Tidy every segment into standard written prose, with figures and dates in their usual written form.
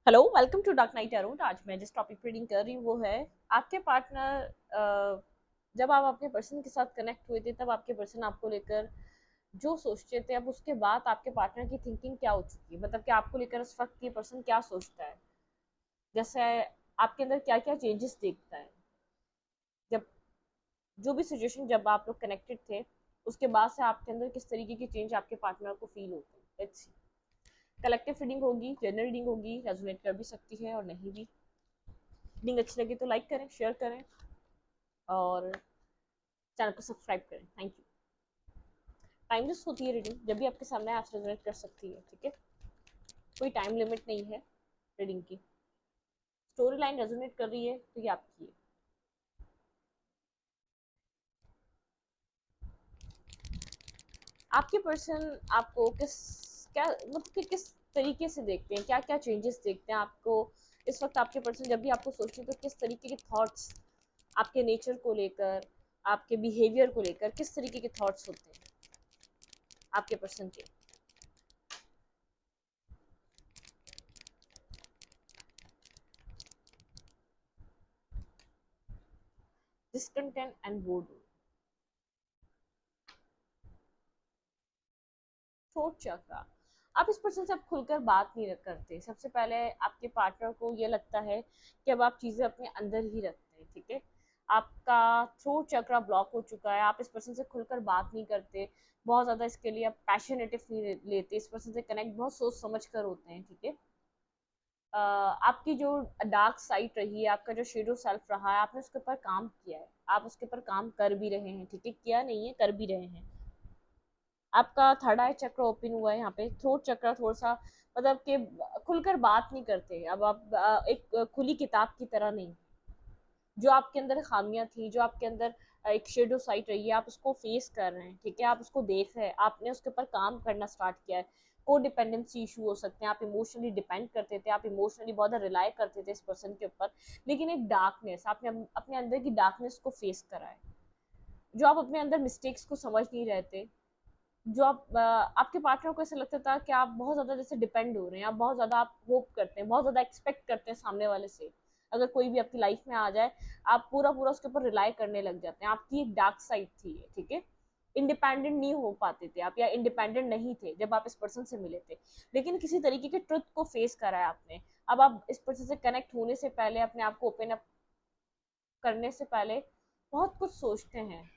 Hello, welcome to dark night tarot. आज मैं जिस टॉपिक पे रीडिंग कर रही हूँ वो है आपके पार्टनर। जब आप अपने पर्सन के साथ कनेक्ट हुए थे तब आपके पर्सन आपको लेकर जो सोचते थे, अब उसके बाद आपके पार्टनर की थिंकिंग क्या हो चुकी है, मतलब कि आपको लेकर उस वक्त ये पर्सन क्या सोचता है, जैसे आपके अंदर क्या क्या चेंजेस देखता है जब जो भी सिचुएशन जब आप लोग कनेक्टेड थे उसके बाद से आपके अंदर किस तरीके की चेंज आपके पार्टनर को फील होते हैं। Let's see. कलेक्टिव रीडिंग होगी, जनरल रीडिंग होगी, रेजोनेट कर भी सकती है और नहीं भी। रीडिंग अच्छी लगी तो लाइक करें, शेयर करें और चैनल को सब्सक्राइब करें। Thank you. टाइमलेस होती है रीडिंग, जब भी आपके सामने आप रेजोनेट कर सकती है। ठीक है, कोई टाइम लिमिट नहीं है रीडिंग की। स्टोरी लाइन रेजोनेट कर रही है तो ये आपकी है। आपके पर्सन आपको किस क्या मतलब कि किस तरीके से देखते हैं, क्या क्या चेंजेस देखते हैं आपको इस वक्त। आपके पर्सन जब भी आपको सोचते हैं तो किस तरीके के थॉट्स आपके नेचर को लेकर, आपके बिहेवियर को लेकर किस तरीके के थॉट्स होते हैं आपके पर्सन के। Discontent and board. थ्रोट चक्रा। आप इस पर्सन से अब खुलकर बात नहीं करते। सबसे पहले आपके पार्टनर को ये लगता है कि अब आप चीज़ें अपने अंदर ही रखते हैं। ठीक है, आपका थ्रोट चक्रा ब्लॉक हो चुका है। आप इस पर्सन से खुलकर बात नहीं करते बहुत ज़्यादा, इसके लिए आप पैशनेटिव नहीं लेते। इस पर्सन से कनेक्ट बहुत सोच समझ कर होते हैं। ठीक है, आपकी जो डार्क साइड रही है, आपका जो शेडो सेल्फ रहा है, आपने उसके ऊपर काम किया है, आप उसके ऊपर काम कर भी रहे हैं। ठीक है, किया नहीं है, कर भी रहे हैं। आपका थर्ड आई चक्र ओपन हुआ है यहाँ पे। थ्रोट चक्र थोड़ा सा मतलब कि खुलकर बात नहीं करते। अब आप एक खुली किताब की तरह नहीं। जो आपके अंदर खामियां थी, जो आपके अंदर एक शेडो साइड रही है, आप उसको फेस कर रहे हैं। ठीक है, आप उसको देख रहे हैं, आपने उसके ऊपर काम करना स्टार्ट किया है। को डिपेंडेंसी इशू हो सकते हैं, आप इमोशनली डिपेंड करते थे, आप इमोशनली बहुत रिलाई करते थे इस पर्सन के ऊपर। लेकिन एक डार्कनेस, आपने अपने अंदर की डार्कनेस को फेस करा है। जो आप अपने अंदर मिस्टेक्स को समझ नहीं रहे थे, जो आपके पार्टनर को ऐसा लगता था कि आप बहुत ज़्यादा जैसे डिपेंड हो रहे हैं, आप बहुत ज़्यादा आप होप करते हैं, बहुत ज़्यादा एक्सपेक्ट करते हैं सामने वाले से। अगर कोई भी आपकी लाइफ में आ जाए, आप पूरा पूरा उसके ऊपर रिलाई करने लग जाते हैं। आपकी एक डार्क साइड थी ये। ठीक है, इंडिपेंडेंट नहीं हो पाते थे आप, या इंडिपेंडेंट नहीं थे जब आप इस पर्सन से मिले थे। लेकिन किसी तरीके के ट्रुथ को फेस करा है आपने। अब आप इस पर्सन से कनेक्ट होने से पहले, अपने आप को ओपन अप करने से पहले बहुत कुछ सोचते हैं,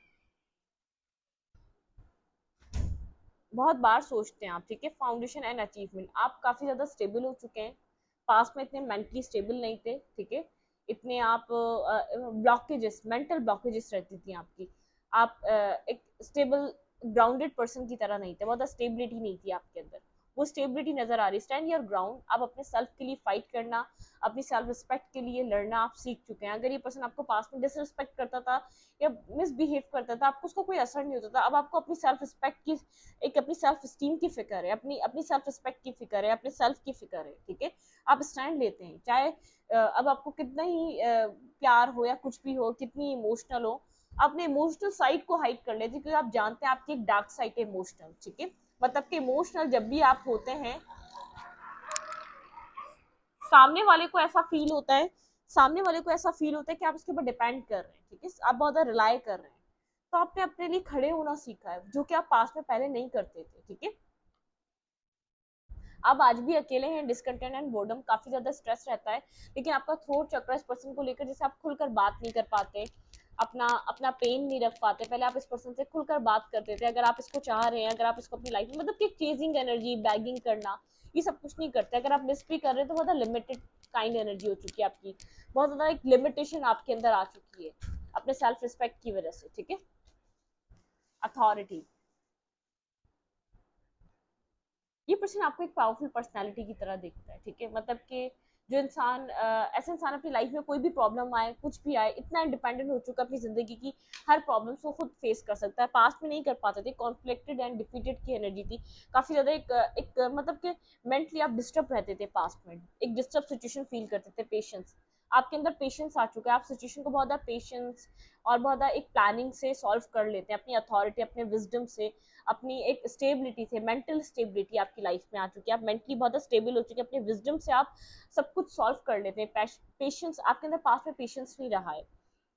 बहुत बार सोचते हैं आप। ठीक है, फाउंडेशन एंड अचीवमेंट, आप काफ़ी ज़्यादा स्टेबल हो चुके हैं। पास में इतने मेंटली स्टेबल नहीं थे। ठीक है, इतने आप ब्लॉकेजेस, मेंटल ब्लॉकेजेस रहती थी आपकी। आप एक स्टेबल ग्राउंडेड पर्सन की तरह नहीं थे, बहुत स्टेबिलिटी नहीं थी आपके अंदर। वो स्टेबिलिटी नजर आ रही। स्टैंड योर ग्राउंड, आप अपने सेल्फ के लिए फाइट करना, अपनी सेल्फ रिस्पेक्ट के लिए लड़ना आप सीख चुके हैं। अगर ये पर्सन आपको पास में डिसरिस्पेक्ट करता था या मिसबिहेव करता था, आपको उसका कोई असर नहीं होता था। अब आपको अपनी सेल्फ रिस्पेक्ट की, एक अपनी सेल्फ स्टीम की फिक्र है, अपनी अपनी सेल्फ रिस्पेक्ट की फिक्र है, अपने सेल्फ की फिक्र है। ठीक है, आप स्टैंड लेते हैं, चाहे अब आपको कितना ही प्यार हो या कुछ भी हो, कितनी इमोशनल हो, अपने इमोशनल साइड को हाइड कर लेते हैं, क्योंकि आप जानते हैं आपकी एक डार्क साइड है इमोशनल। ठीक है, मतलब कि इमोशनल जब भी आप होते हैं, सामने वाले को ऐसा फील होता है, सामने वाले को ऐसा फील होता है कि आप उसके ऊपर डिपेंड कर रहे हैं। ठीक है, आप बहुत ज्यादा रिलाई कर रहे हैं। तो आपने अपने लिए खड़े होना सीखा है, जो कि आप पास में पहले नहीं करते थे। ठीक है, आप आज भी अकेले हैं। डिस्कंटेंट एंड बोर्डम, काफी ज्यादा स्ट्रेस रहता है। लेकिन आपका थ्रोट चक्र इस पर्सन को लेकर, जैसे आप खुलकर बात नहीं कर पाते, अपना अपना पेन नहीं रख पाते। पहले आप इस पर्सन से खुलकर बात करते थे। अगर आप इसको चाह रहे हैं, अगर आप इसको अपनी लाइफ में, मतलब कि चेजिंग एनर्जी, बैगिंग करना, ये सब कुछ नहीं करते। अगर आप मिस भी कर रहे हैं तो बहुत लिमिटेड काइंड एनर्जी हो चुकी है आपकी। बहुत ज्यादा एक लिमिटेशन आपके अंदर आ चुकी है अपने सेल्फ रिस्पेक्ट की वजह से। ठीक है, अथॉरिटी। ये पर्सन आपको एक पावरफुल पर्सनालिटी की तरह देखता है। ठीक है, मतलब कि जो इंसान ऐसे इंसान अपनी लाइफ में कोई भी प्रॉब्लम आए, कुछ भी आए, इतना इंडिपेंडेंट हो चुका अपनी जिंदगी की, हर प्रॉब्लम को खुद फेस कर सकता है। पास्ट में नहीं कर पाते थे, कॉन्फ्लिक्टेड एंड डिफीटेड की एनर्जी थी काफी ज्यादा। मतलब कि मेंटली आप डिस्टर्ब रहते थे पास्ट में, एक डिस्टर्ब सिचुएशन फील करते थे। पेशेंस, आपके अंदर पेशेंस आ चुका है, आप सिचुएशन को बहुत ज़्यादा पेशेंस और बहुत ज़्यादा एक प्लानिंग से सॉल्व कर लेते हैं, अपनी अथॉरिटी, अपने विजडम से, अपनी एक स्टेबिलिटी से, मेंटल स्टेबिलिटी आपकी लाइफ में आ चुकी है, आप मेंटली बहुत ज़्यादा स्टेबल हो चुके हैं, अपने विजडम से आप सब कुछ सॉल्व कर लेते हैं। पेशेंस आपके अंदर, पास में पेशेंस नहीं रहा है,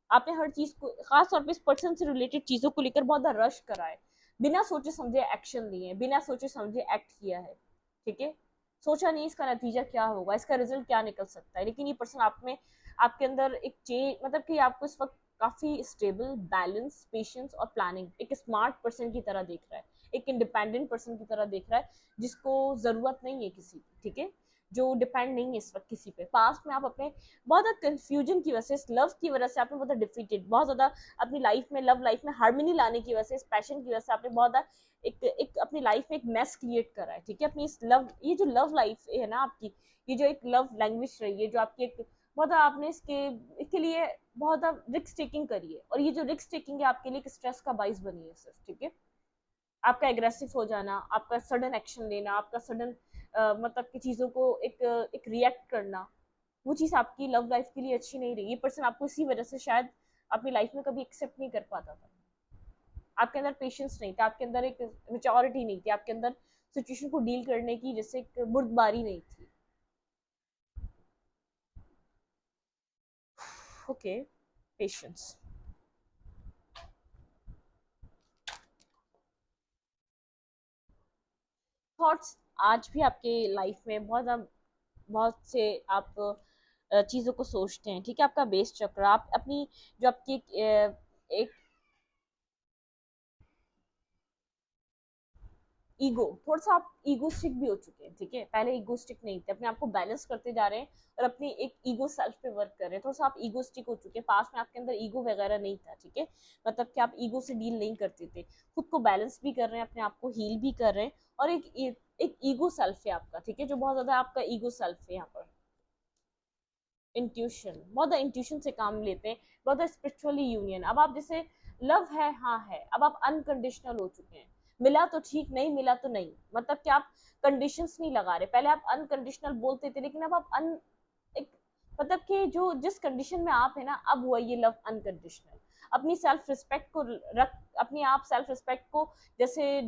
आपने हर चीज को, खास तौर पे इस पर्सन से रिलेटेड चीजों को लेकर बहुत ज्यादा रश करा है, बिना सोचे समझे एक्शन लिए, बिना सोचे समझे एक्ट किया है, ठीक है। सोचा नहीं इसका नतीजा क्या होगा, इसका रिजल्ट क्या निकल सकता है, लेकिन ये पर्सन आप में, आपके अंदर एक चेंज, मतलब कि आपको इस वक्त काफी स्टेबल, बैलेंस, पेशेंस और प्लानिंग, एक स्मार्ट पर्सन की तरह देख रहा है, एक इंडिपेंडेंट पर्सन की तरह देख रहा है, जिसको जरूरत नहीं है किसी की, ठीक है, जो डिपेंड नहीं है इस वक्त किसी पे। पास्ट में आप अपने बहुत ज़्यादा कंफ्यूजन की वजह से, इस लव की वजह से आपने बहुत डिफीटेड, बहुत ज़्यादा अपनी लाइफ में, लव लाइफ में हार्मनी लाने की वजह से, इस पैशन की वजह से आपने बहुत ज़्यादा एक अपनी लाइफ में एक मेस क्रिएट करा है, ठीक है। अपनी इस लव, ये जो लव लाइफ है ना आपकी, ये जो एक लव लैंग्वेज रही है, जो आपकी एक बहुत आपने इसके लिए बहुत रिस्क टेकिंग करी है, और ये जो रिस्क टेकिंग है आपके लिए एक स्ट्रेस का बाइस बनी है सिर्फ, ठीक है। आपका एग्रेसिव हो जाना, आपका सडन एक्शन लेना, आपका सडन मतलब कि चीज़ों को एक रिएक्ट करना, वो चीज़ आपकी लव लाइफ के लिए अच्छी नहीं रही। ये पर्सन आपको इसी वजह से शायद अपनी लाइफ में कभी एक्सेप्ट नहीं कर पाता था, आपके अंदर पेशेंस नहीं था, आपके अंदर एक मेच्योरिटी नहीं थी, आपके अंदर सिचुएशन को डील करने की जैसे एक बुर्दबारी नहीं थी। Okay, patience. थॉट्स आज भी आपके लाइफ में बहुत से आप चीज़ों को सोचते हैं, ठीक है। आपका बेस चक्र, आप अपनी जो आपकी एक ईगो, थोड़ा सा आप ईगोस्टिक भी हो चुके हैं, ठीक है। पहले ईगोस्टिक नहीं थे, अपने आप को बैलेंस करते जा रहे हैं और अपनी एक ईगो सेल्फ पे वर्क कर रहे हैं, थोड़ा सा आप ईगोस्टिक हो चुके हैं। पास में आपके अंदर ईगो वगैरह नहीं था, ठीक है, मतलब कि आप ईगो से डील नहीं करते थे, खुद को बैलेंस भी कर रहे हैं, अपने आप को हील भी कर रहे हैं, और एक ईगो सेल्फ है आपका, ठीक है, जो बहुत ज्यादा आपका ईगो सेल्फ है यहाँ पर। इंट्यूशन, बहुत इंट्यूशन से काम लेते हैं, बहुत स्पिरिचुअली यूनियन। अब आप जैसे लव है, हाँ है, अब आप अनकंडीशनल हो चुके हैं, मिला तो ठीक, नहीं मिला तो नहीं, मतलब कि आप कंडीशंस नहीं लगा रहे। पहले आप अनकंडीशनल बोलते थे, लेकिन अब आप एक, मतलब कि जो जिस कंडीशन में आप है ना, अब हुआ ये लव अनकंडीशनल। अपनी सेल्फ रिस्पेक्ट को रख, अपनी आप सेल्फ रिस्पेक्ट को जैसे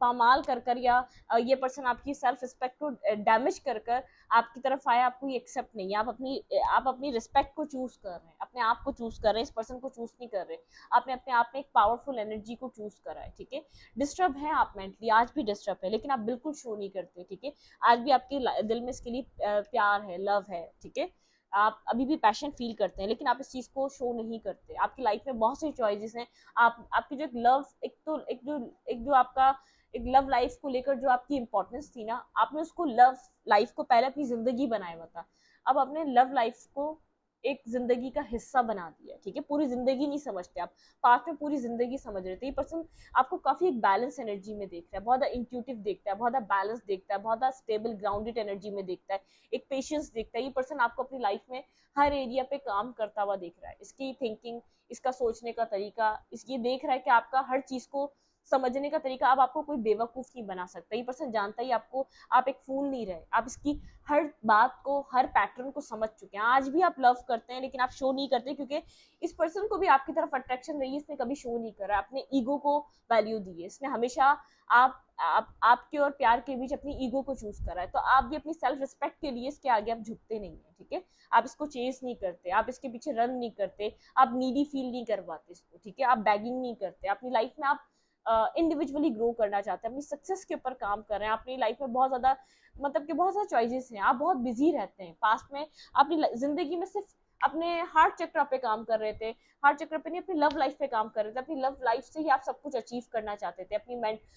पामाल कर कर, या ये पर्सन आपकी सेल्फ रिस्पेक्ट को डैमेज कर कर आपकी तरफ आया, आपको ये एक्सेप्ट नहीं है, आप अपनी रिस्पेक्ट को चूज कर रहे हैं, अपने आप को चूज कर रहे हैं, इस पर्सन को चूज नहीं कर रहे। आपने अपने आप में एक पावरफुल एनर्जी को चूज करा है, ठीक है। डिस्टर्ब है आप मेंटली, आज भी डिस्टर्ब है, लेकिन आप बिल्कुल शो नहीं करते, ठीक है। आज भी आपके दिल में इसके लिए प्यार है, लव है, ठीक है। आप अभी भी पैशन फील करते हैं, लेकिन आप इस चीज को शो नहीं करते। आपकी लाइफ में बहुत सी चॉइसेस हैं, आप आपकी जो एक लव, एक जो आपका एक लव लाइफ को लेकर जो आपकी इंपॉर्टेंस थी ना, आपने उसको लव लाइफ को पहले अपनी जिंदगी बनाया हुआ था, अब अपने लव लाइफ को एक जिंदगी का हिस्सा बना दिया, ठीक है। पूरी जिंदगी नहीं समझते आप, पास्ट में पूरी जिंदगी समझ रहे थे। ये पर्सन आपको काफी एक बैलेंस एनर्जी में देख रहा है, बहुत इंट्यूटिव देखता है, बहुत बैलेंस देखता है, बहुत स्टेबल ग्राउंडेड एनर्जी में देखता है, एक पेशेंस देखता है। ये पर्सन आपको अपनी लाइफ में हर एरिया पे काम करता हुआ देख रहा है, इसकी थिंकिंग, इसका सोचने का तरीका, इसकी देख रहा है कि आपका हर चीज को समझने का तरीका। अब आपको कोई बेवकूफ नहीं बना सकता, ये पर्सन जानता ही आपको, आप एक फूल नहीं रहे, आप इसकी हर बात को, हर पैटर्न को समझ चुके हैं। आज भी आप लव करते हैं, लेकिन आप शो नहीं करते, क्योंकि इस पर्सन को भी आपकी तरफ अट्रैक्शन रही है, इसने कभी शो नहीं करा, अपने ईगो को वैल्यू दी है इसने हमेशा। आपके और प्यार के बीच अपनी ईगो को चूज करा है, तो आप भी अपनी सेल्फ रिस्पेक्ट के लिए इसके आगे आप झुकते नहीं है, ठीक है। आप इसको चेस नहीं करते, आप इसके पीछे रन नहीं करते, आप नीडी फील नहीं करवाते इसको, ठीक है। आप बैगिंग नहीं करते, अपनी लाइफ में आप इंडिविजुअली ग्रो करना चाहते हैं, अपनी सक्सेस के ऊपर काम कर रहे हैं, अपनी लाइफ में बहुत ज्यादा, मतलब कि बहुत सारे चॉइसेस हैं, आप बहुत बिजी रहते हैं। पास्ट में अपनी जिंदगी में सिर्फ अपने हार्ट चक्र पे काम कर रहे थे, हार्ट चक्र पे नहीं, अपनी लव लाइफ पे काम कर रहे थे, अपनी लव लाइफ से ही आप सब कुछ अचीव करना चाहते थे,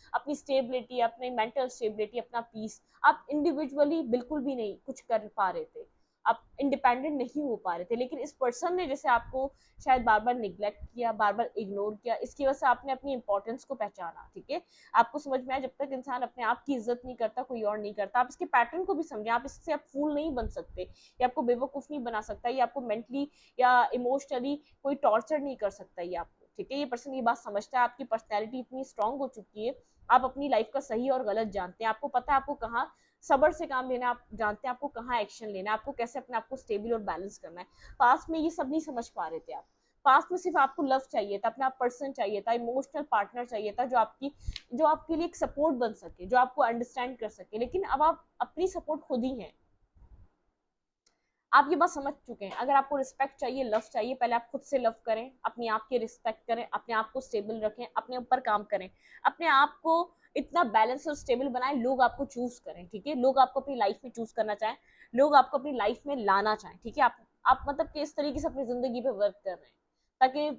अपनी स्टेबिलिटी, अपनी मेंटल स्टेबिलिटी, अपना पीस। आप इंडिविजुअली बिल्कुल भी नहीं कुछ कर पा रहे थे, आप इंडिपेंडेंट नहीं हो पा रहे थे, लेकिन इस पर्सन ने जैसे आपको शायद बार बार निग्लेक्ट किया, बार बार इग्नोर किया, इसकी वजह से आपने अपनी इंपॉर्टेंस को पहचाना, ठीक है। आपको समझ में आया, जब तक इंसान अपने आप की इज्जत नहीं करता, कोई और नहीं करता। आप इसके पैटर्न को भी समझे, आप इससे आप फूल नहीं बन सकते, ये आपको बेवकूफ नहीं बना सकता, ये आपको मेंटली या इमोशनली कोई टॉर्चर नहीं कर सकता ये आपको, ठीक है। ये पर्सन ये बात समझता है, आपकी पर्सनैलिटी इतनी स्ट्रांग हो चुकी है, आप अपनी लाइफ का सही और गलत जानते हैं, आपको पता है आपको कहाँ सब्र से काम लेना, आप जानते हैं आपको कहाँ एक्शन लेना है, आपको कैसे अपने आप को स्टेबल और बैलेंस करना है। पास्ट में ये सब नहीं समझ पा रहे थे आप। पास्ट में सिर्फ आपको लव चाहिए था, अपना पर्सन चाहिए था, इमोशनल पार्टनर चाहिए था जो आपके लिए एक सपोर्ट बन सके, जो आपको अंडरस्टैंड कर सके। लेकिन अब आप अपनी सपोर्ट खुद ही हैं। आप ये बात समझ चुके हैं। अगर आपको रिस्पेक्ट चाहिए, लव चाहिए, पहले आप खुद से लव करें, अपने आप की रिस्पेक्ट करें, अपने आप को स्टेबल रखें, अपने ऊपर काम करें, अपने आप को इतना बैलेंस और स्टेबल बनाएं, लोग आपको चूज करें, ठीक है। लोग आपको अपनी लाइफ में चूज करना चाहें, लोग आपको अपनी लाइफ में लाना चाहें, ठीक है। आप मतलब कि इस तरीके से अपनी जिंदगी पे वर्क कर रहे हैं ताकि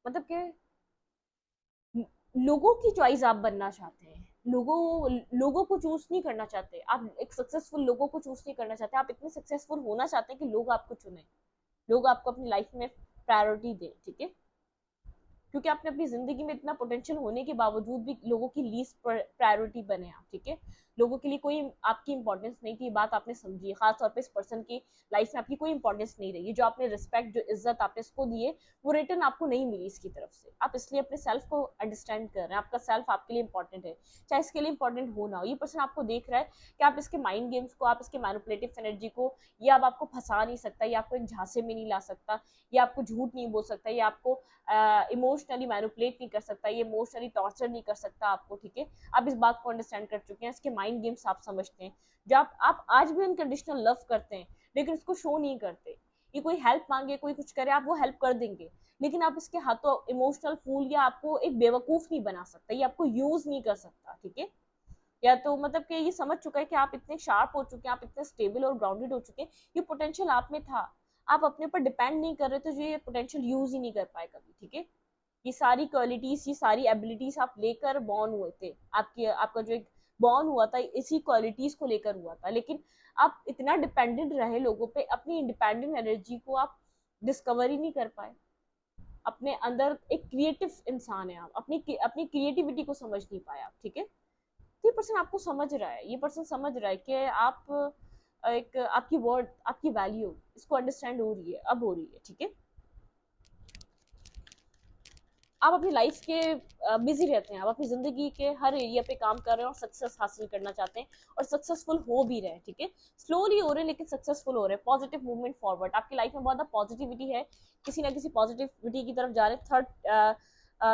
मतलब कि लोगों की चॉइस आप बनना चाहते हैं। लोगों को चूज नहीं करना चाहते आप, एक सक्सेसफुल लोगों को चूज नहीं करना चाहते आप, इतने सक्सेसफुल होना चाहते हैं कि लोग आपको चुने, लोग आपको अपनी लाइफ में प्रायोरिटी दें, ठीक है। क्योंकि आपने अपनी जिंदगी में इतना पोटेंशियल होने के बावजूद भी लोगों की लीस्ट प्रायोरिटी बने आप, ठीक है। लोगों के लिए कोई आपकी इंपॉर्टेंस नहीं थी, बात आपने समझी है। खासतौर पे इस पर्सन की लाइफ में आपकी कोई इंपॉर्टेंस नहीं रही है। जो आपने रिस्पेक्ट, जो इज्जत आपने इसको दी है, वो रिटर्न आपको नहीं मिली इसकी तरफ से। आप इसलिए अपने सेल्फ को अंडरस्टैंड कर रहे हैं, आपका सेल्फ आपके लिए इंपॉर्टेंट है, चाहे इसके लिए इंपॉर्टेंट हो ना हो। ये पर्सन आपको देख रहा है कि आप इसके माइंड गेम्स को, आप इसके मैनिपुलेटिव एनर्जी को, ये अब आपको फंसा नहीं सकता, ये आपको एक झांसे में नहीं ला सकता, ये आपको झूठ नहीं बोल सकता, ये आपको इमोशनली मैनिपुलेट नहीं कर सकता, ये इमोशनली टॉर्चर नहीं कर सकता आपको, ठीक है। आप इस बात को अंडरस्टैंड कर चुके हैं, इसके माइंड गेम्स आप समझते हैं। जब आप आज भी अनकंडीशनल लव करते हैं लेकिन उसको शो नहीं करते, ये कोई हेल्प मांगे, कोई कुछ करे, आप वो हेल्प कर देंगे, लेकिन आप इसके हाथों इमोशनल फूल या आपको एक बेवकूफ नहीं बना सकता, ये आपको यूज नहीं कर सकता, ठीक है। या तो मतलब कि ये समझ चुका है कि आप इतने शार्प हो चुके हैं, आप इतने स्टेबल और ग्राउंडेड हो चुके हैं, ये पोटेंशियल आप में था, आप अपने ऊपर डिपेंड नहीं कर रहे थे, जो ये पोटेंशियल यूज ही नहीं कर पाए कभी, ठीक है। ये सारी क्वालिटीज, ये सारी एबिलिटीज आप लेकर बॉर्न हुए थे, आपका जो एक बॉर्न हुआ था इसी क्वालिटीज को लेकर हुआ था। लेकिन आप इतना डिपेंडेंट रहे लोगों पे, अपनी इंडिपेंडेंट एनर्जी को आप डिस्कवर ही नहीं कर पाए। अपने अंदर एक क्रिएटिव इंसान है आप, अपनी अपनी क्रिएटिविटी को समझ नहीं पाए आप, ठीक है। तो ये पर्सन आपको समझ रहा है, ये पर्सन समझ रहा है कि आप एक आपकी वर्ड, आपकी वैल्यू इसको अंडरस्टैंड हो रही है, अब हो रही है, ठीक है। आप अपनी लाइफ के बिजी रहते हैं, आप अपनी जिंदगी के हर एरिया पे काम कर रहे हैं और सक्सेस हासिल करना चाहते हैं और सक्सेसफुल हो भी रहे हैं, ठीक है। स्लोली हो रहे हैं लेकिन सक्सेसफुल हो रहे हैं। पॉजिटिव मूवमेंट फॉरवर्ड, आपकी लाइफ में बहुत ज़्यादा पॉजिटिविटी है, किसी ना किसी पॉजिटिविटी की तरफ जा रहे हैं।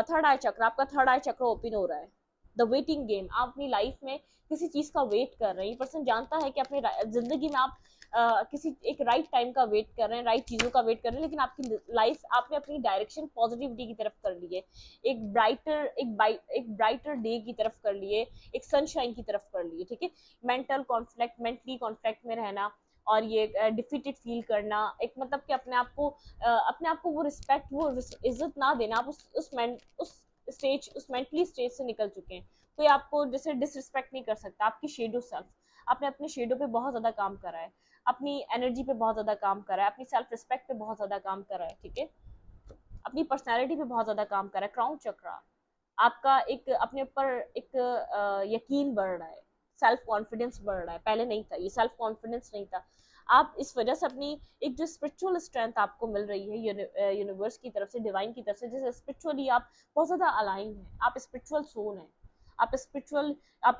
थर्ड आई चक्र, आपका थर्ड आई चक्र ओपन हो रहा है। द वेटिंग गेम, आप अपनी लाइफ में किसी चीज का वेट कर रहे हैं। ये पर्सन जानता है कि अपने जिंदगी में आप किसी एक राइट टाइम का वेट कर रहे हैं, राइट चीजों का वेट कर रहे हैं, लेकिन आपकी लाइफ, आपने अपनी डायरेक्शन पॉजिटिविटी की तरफ कर ली है, एक ब्राइटर डे की तरफ कर लिए, एक सनशाइन की तरफ कर लिए, ठीक है। मेंटली कॉन्फ्लिक्ट में रहना और ये डिफीटेड फील करना, एक मतलब कि अपने आप को वो रिस्पेक्ट, वो इज्जत ना देना, आप उस मेंटली स्टेज से निकल चुके हैं। कोई आपको जैसे डिसरिस्पेक्ट नहीं कर सकता। आपकी शेडो सेल्फ, आपने अपने शेडो पे बहुत ज्यादा काम करा है, अपनी एनर्जी पे बहुत ज्यादा काम करा है, अपनी सेल्फ रिस्पेक्ट पे बहुत ज्यादा काम करा है, ठीक है। अपनी पर्सनैलिटी पे बहुत ज्यादा काम करा है। क्राउन चक्रा, आपका एक अपने ऊपर एक यकीन बढ़ रहा है, सेल्फ कॉन्फिडेंस बढ़ रहा है। पहले नहीं था, ये सेल्फ कॉन्फिडेंस नहीं था। आप इस वजह से अपनी एक जो स्पिरिचुअल स्ट्रेंथ आपको मिल रही है यूनिवर्स की तरफ से, डिवाइन की तरफ से, जैसे स्पिरिचुअली आप बहुत ज़्यादा अलाइन हैं, आप स्पिरिचुअल सोल हैं, आप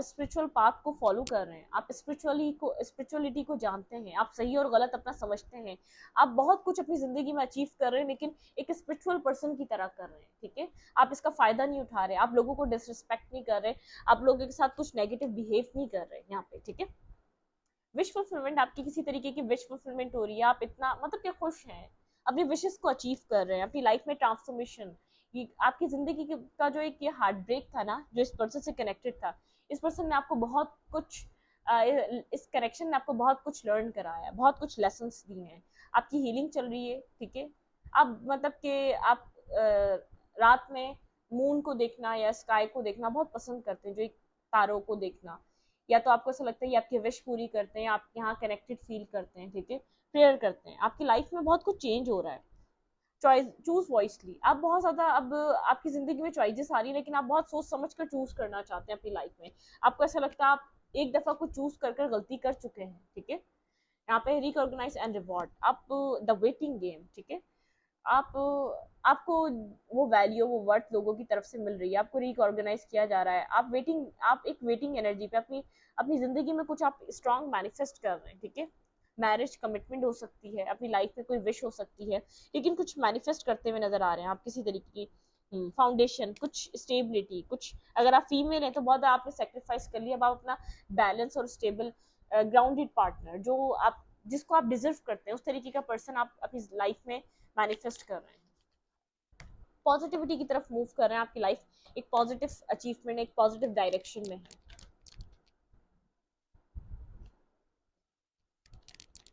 स्पिरिचुअल पाथ को फॉलो कर रहे हैं, आप स्पिरिचुअलिटी को जानते हैं, आप सही और गलत अपना समझते हैं, आप बहुत कुछ अपनी ज़िंदगी में अचीव कर रहे हैं, लेकिन एक स्पिरिचुअल पर्सन की तरह कर रहे हैं, ठीक है। आप इसका फ़ायदा नहीं उठा रहे, आप लोगों को डिसरिस्पेक्ट नहीं कर रहे, आप लोगों के साथ कुछ नेगेटिव बिहेव नहीं कर रहे यहाँ पे, ठीक है। विश फुलफिलमेंट, आपकी किसी तरीके की विश फुलफिलमेंट हो रही है, आप इतना मतलब क्या खुश हैं, अपनी विशेस को अचीव कर रहे हैं, अपनी लाइफ में ट्रांसफॉर्मेशन। ये आपकी जिंदगी का जो एक ये हार्ट ब्रेक था ना, जो इस पर्सन से कनेक्टेड था, इस पर्सन ने आपको बहुत कुछ इस कनेक्शन ने आपको बहुत कुछ लर्न कराया, बहुत कुछ लेसन्स दिए हैं, आपकी हीलिंग चल रही है, ठीक है। अब मतलब कि आप रात में मून को देखना या स्काई को देखना बहुत पसंद करते हैं, जो एक तारों को देखना, या तो आपको ऐसा लगता है ये आपकी विश पूरी करते हैं, आप यहाँ कनेक्टेड फील करते हैं, ठीक है। प्रेयर करते हैं, आपकी लाइफ में बहुत कुछ चेंज हो रहा है। चॉइस, चूज वॉइसली, आप बहुत ज्यादा अब आपकी जिंदगी में चॉइसेस आ रही है, लेकिन आप बहुत सोच समझ कर चूज करना चाहते हैं अपनी लाइफ में। आपको ऐसा लगता है आप एक दफा कुछ चूज कर गलती कर चुके हैं, ठीक है। यहाँ पे रिकॉग्नाइज एंड रिवॉर्ड, आप द वेटिंग गेम, ठीक है। आप आपको वो वैल्यू वो वर्थ लोगों की तरफ से मिल रही है, आपको रिकॉर्गेनाइज किया जा रहा है, आप एक वेटिंग एनर्जी पे अपनी अपनी जिंदगी में कुछ आप स्ट्रांग मैनिफेस्ट कर रहे हैं, ठीक है। मैरिज कमिटमेंट हो सकती है, अपनी लाइफ में कोई विश हो सकती है, लेकिन कुछ मैनिफेस्ट करते हुए नजर आ रहे हैं आप किसी तरीके की फाउंडेशन, कुछ स्टेबिलिटी, कुछ अगर आप फीमेल हैं तो बहुत आपने सेक्रीफाइस कर लिया, अब आप अपना बैलेंस और स्टेबल ग्राउंडेड पार्टनर जो आप जिसको आप डिजर्व करते हैं उस तरीके का पर्सन आप अपनी लाइफ में मैनिफेस्ट कर रहे हैं, पॉजिटिविटी की तरफ मूव कर रहे हैं, आपकी लाइफ एक पॉजिटिव अचीवमेंट एक पॉजिटिव डायरेक्शन में है।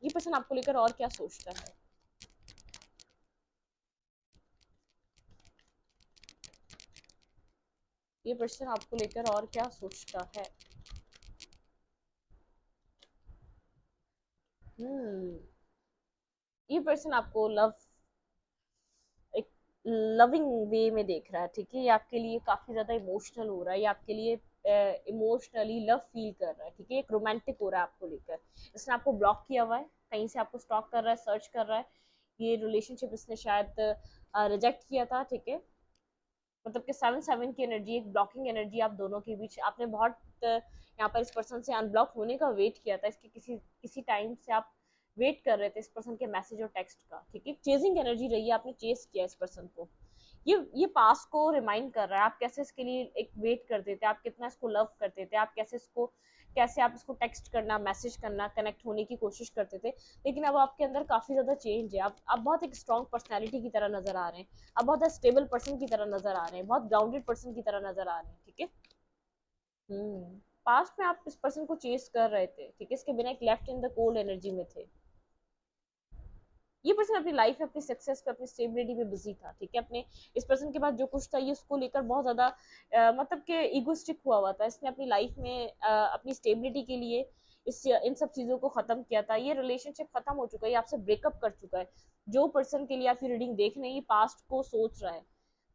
ये पर्सन आपको लेकर और क्या सोचता है? ये पर्सन आपको लेकर और क्या सोचता है? हम्म ये पर्सन आपको एक लविंग वे में देख रहा है, ठीक है। ये आपके लिए काफी ज्यादा इमोशनल हो रहा है, ये आपके लिए इमोशनली लव फील कर रहा है, ठीक है। एक रोमांटिक हो रहा है आपको लेकर, इसने आपको ब्लॉक किया हुआ है, कहीं से आपको स्टॉक कर रहा है, सर्च कर रहा है, ये रिलेशनशिप इसने शायद रिजेक्ट किया था, ठीक है। मतलब कि 7-7 की एनर्जी, एक ब्लॉकिंग एनर्जी आप दोनों के बीच, आपने बहुत यहाँ पर इस पर्सन से अनब्लॉक होने का वेट किया था, इसके किसी किसी टाइम से आप वेट कर रहे थे इस पर्सन के मैसेज और टेक्स्ट का, ठीक है। चेजिंग एनर्जी रही है, आपने चेस किया इस पर्सन को, ये पास्ट को रिमाइंड कर रहा है, आप कैसे इसके लिए एक वेट करते थे, आप कितना इसको लव करते थे, आप कैसे आप इसको टेक्स्ट करना, मैसेज करना, कनेक्ट होने की कोशिश करते थे। लेकिन अब आपके अंदर काफी ज्यादा चेंज है, आप बहुत एक स्ट्रॉन्ग पर्सनैलिटी की तरह नजर आ रहे हैं, आप बहुत स्टेबल पर्सन की तरह नजर आ रहे हैं, बहुत ग्राउंडेड पर्सन की तरह नजर आ रहे हैं, ठीक है। पास्ट में आप इस पर्सन को चेस कर रहे थे, ठीक है, इसके बिना एक left in the cold energy में थे। ये पर्सन अपनी लाइफ में अपनी सक्सेस पे अपनी स्टेबिलिटी पे बिजी था, ठीक है। अपने इस पर्सन के पास जो कुछ था ये उसको लेकर बहुत ज्यादा मतलब कि ईगोस्टिक हुआ था, इसने अपनी लाइफ में अपनी स्टेबिलिटी के लिए इस इन सब चीजों को खत्म किया था, ये रिलेशनशिप खत्म हो चुका है, ये आपसे ब्रेकअप कर चुका है। जो पर्सन के लिए आपकी रीडिंग देख रहे हैं ये पास्ट को सोच रहा है,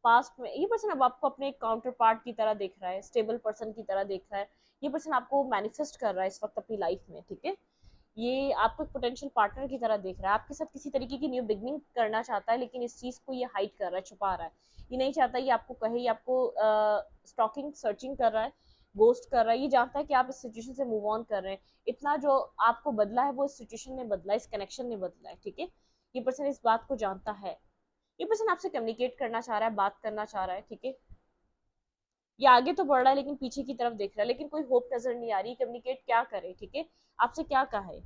पास्ट में ये पर्सन अब आपको अपने काउंटर पार्ट की तरह देख रहा है, स्टेबल पर्सन की तरह देख रहा है, ये पर्सन आपको मैनिफेस्ट कर रहा है इस वक्त अपनी लाइफ में, ठीक है। ये आपको एक पोटेंशियल पार्टनर की तरह देख रहा है, आपके साथ किसी तरीके की न्यू बिगनिंग करना चाहता है, लेकिन इस चीज को ये हाइड कर रहा है, छुपा रहा है, ये नहीं चाहता ये आपको कहे, ये आपको स्टॉकिंग सर्चिंग कर रहा है, गोस्ट कर रहा है, ये जानता है कि आप इस सिचुएशन से मूव ऑन कर रहे हैं, इतना जो आपको बदला है वो इस सिचुएशन ने बदला, इस कनेक्शन ने बदला है, ठीक है। ये पर्सन इस बात को जानता है, ये पर्सन आपसे कम्युनिकेट करना चाह रहा है, बात करना चाह रहा है, ठीक है। ये आगे तो बढ़ रहा है लेकिन पीछे की तरफ देख रहा है, लेकिन कोई होप नजर नहीं आ रही, कम्युनिकेट क्या करे, ठीक है, आपसे क्या कहे,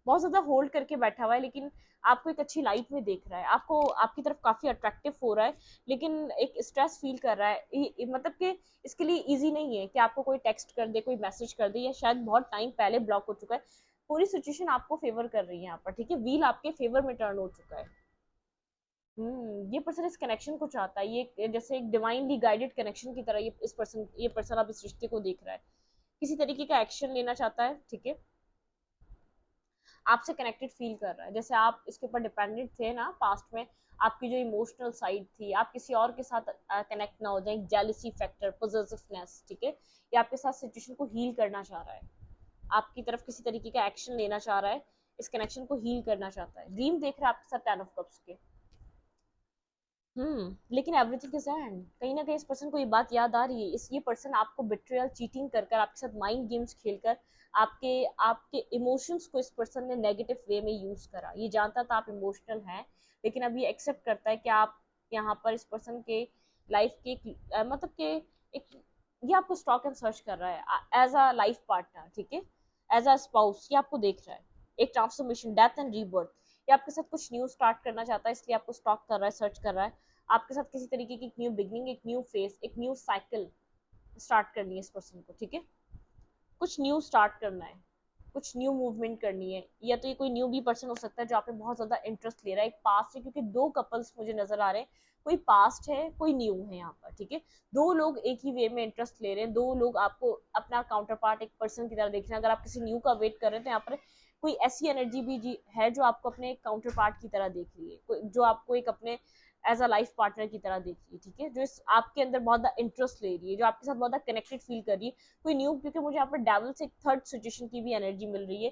बहुत ज्यादा होल्ड करके बैठा हुआ है, लेकिन आपको एक अच्छी लाइट में देख रहा है, आपको आपकी तरफ काफी अट्रैक्टिव हो रहा है, लेकिन एक स्ट्रेस फील कर रहा है, मतलब कि इसके लिए इजी नहीं है कि आपको कोई टेक्स्ट कर दे, कोई मैसेज कर दे, या शायद बहुत टाइम पहले ब्लॉक हो चुका है, पूरी सिचुएशन आपको फेवर कर रही है यहाँ पर, ठीक है, व्हील आपके फेवर में टर्न हो चुका है। ये पर्सन इस कनेक्शन को चाहता है, ये जैसे एक डिवाइनली गाइडेड कनेक्शन की तरह ये पर्सन अब इस रिश्ते को देख रहा है, किसी तरीके का एक्शन लेना चाहता है, ठीक है, आपसे कनेक्टेड फील कर रहा है, जैसे आप इसके ऊपर डिपेंडेंट थे ना पास्ट में, आपकी जो इमोशनल साइड थी, आप किसी और के साथ कनेक्ट ना हो जाए, जेलिसी फैक्टर, पॉजिटिवनेस, ठीक है, ये आपके साथ सिचुएशन को हील करना चाह रहा है, आपकी तरफ किसी तरीके का एक्शन लेना चाह रहा है, इस कनेक्शन को हील करना चाहता है, ड्रीम देख रहा है आपके साथ 10 ऑफ कप्स के। लेकिन एवरीथिंग इज एंड, कहीं ना कहीं इस पर्सन को ये बात याद आ रही है, इस ये पर्सन आपको बिट्रियल चीटिंग कर कर आपके साथ माइंड गेम्स खेलकर आपके आपके इमोशंस को इस पर्सन ने नेगेटिव वे में यूज करा, ये जानता था आप इमोशनल हैं, लेकिन अब ये एक्सेप्ट करता है कि आप यहाँ पर इस पर्सन के लाइफ के मतलब के एक ये आपको स्टॉक एंड सर्च कर रहा है एज अ लाइफ पार्टनर, ठीक है, एज अ स्पाउस, ये आपको देख रहा है, एक ट्रांसफॉर्मेशन, डेथ एंड रीबर्थ, ये आपके साथ कुछ न्यू स्टार्ट करना चाहता है, इसलिए आपको स्टॉक कर रहा है, सर्च कर रहा है, आपके साथ किसी तरीके की एक न्यू बिगनिंग, एक न्यू फेस, एक न्यू साइकिल स्टार्ट करनी है इस पर्सन को, ठीक है, कुछ न्यू स्टार्ट करना है, कुछ न्यू मूवमेंट करनी है, या तो ये कोई न्यू भी पर्सन हो सकता है जो आप पे बहुत ज्यादा इंटरेस्ट ले रहा है, एक पास्ट है, क्योंकि दो कपल्स मुझे नजर आ रहे हैं, कोई पास्ट है कोई न्यू है यहाँ पर, ठीक है, दो लोग एक ही वे में इंटरेस्ट ले रहे हैं, दो लोग आपको अपना काउंटर पार्ट एक पर्सन की तरह देख रहे हैं, अगर आप किसी न्यू का वेट कर रहे हैं तो यहाँ पर कोई ऐसी एनर्जी भी है जो आपको अपने काउंटर पार्ट की तरह देख रही है, जो आपको एक अपने एज अ लाइफ पार्टनर की तरह देख रही है, ठीक है, जो आपके अंदर बहुत ज्यादा इंटरेस्ट ले रही है, जो आपके साथ बहुत ज्यादा कनेक्टेड फील कर रही है, कोई न्यू, क्योंकि मुझे यहाँ पर डेवल से एक थर्ड सिचुएशन की भी एनर्जी मिल रही है,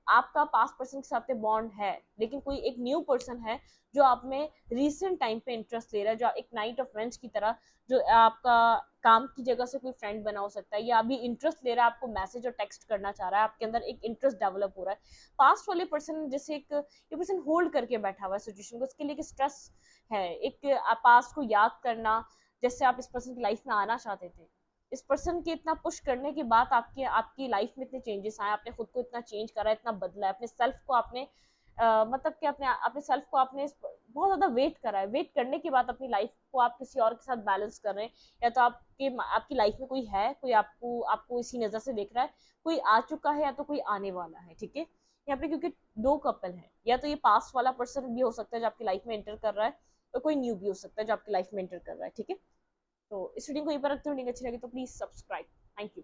आपका पास्ट पर्सन के साथ बॉन्ड है, लेकिन कोई एक न्यू पर्सन है जो आप में रिसेंट टाइम पे इंटरेस्ट ले रहा है, जो एक नाइट ऑफ फ्रेंड्स की तरह, जो आपका काम की जगह से कोई फ्रेंड बना हो सकता है, या अभी इंटरेस्ट ले रहा है, आपको मैसेज और टेक्स्ट करना चाह रहा है, आपके अंदर एक इंटरेस्ट डेवलप हो रहा है। पास्ट वाले पर्सन जैसे एक ये पर्सन होल्ड करके बैठा हुआ है सिचुएशन को, उसके लिए एक स्ट्रेस है, एक पास्ट को याद करना, जैसे आप इस पर्सन की लाइफ में आना चाहते थे, इस पर्सन के इतना पुश करने के बाद आपकी आपकी लाइफ में इतने चेंजेस आए, आपने खुद को इतना चेंज करा, इतना बदला है, अपने सेल्फ को आपने मतलब कि अपने अपने सेल्फ को आपने बहुत ज्यादा वेट करा है, वेट करने के बाद अपनी लाइफ को आप किसी और के साथ बैलेंस कर रहे हैं, या तो आपकी लाइफ में कोई है, कोई आपको आपको इसी नजर से देख रहा है, कोई आ चुका है या तो कोई आने वाला है, ठीक है। यहाँ पे क्योंकि दो कपल है, या तो ये पास्ट वाला पर्सन भी हो सकता है जो आपकी लाइफ में एंटर कर रहा है, और कोई न्यू भी हो सकता है जो आपकी लाइफ में एंटर कर रहा है, ठीक है। तो इस वीडियो को यहीं पर रखते हैं, वीडियो अच्छी लगी तो प्लीज सब्सक्राइब। Thank you.